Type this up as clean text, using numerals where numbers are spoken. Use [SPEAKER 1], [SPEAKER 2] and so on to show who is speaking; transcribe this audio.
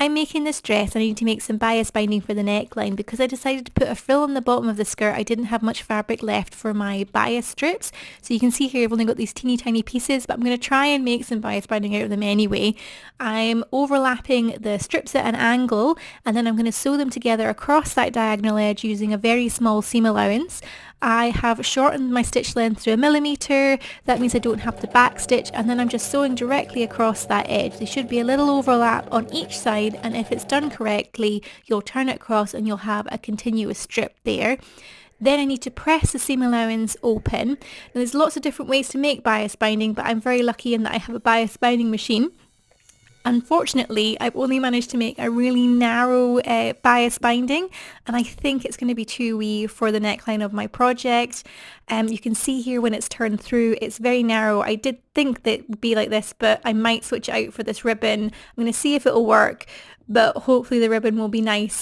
[SPEAKER 1] I'm making this dress, I need to make some bias binding for the neckline because I decided to put a frill on the bottom of the skirt. I didn't have much fabric left for my bias strips. So you can see here I've only got these teeny tiny pieces, but I'm going to try and make some bias binding out of them anyway. I'm overlapping the strips at an angle, and then I'm going to sew them together across that diagonal edge using a very small seam allowance. I have shortened my stitch length to 1 millimetre. That means I don't have to back stitch, and then I'm just sewing directly across that edge. There should be a little overlap on each side, and if it's done correctly, you'll turn it across and you'll have a continuous strip there. Then I need to press the seam allowance open. Now, there's lots of different ways to make bias binding, but I'm very lucky in that I have a bias binding machine. Unfortunately, I've only managed to make a really narrow bias binding, and I think it's going to be too wee for the neckline of my project. You can see here when it's turned through, it's very narrow. I did think that it would be like this, but I might switch it out for this ribbon. I'm going to see if it'll work, but hopefully the ribbon will be nice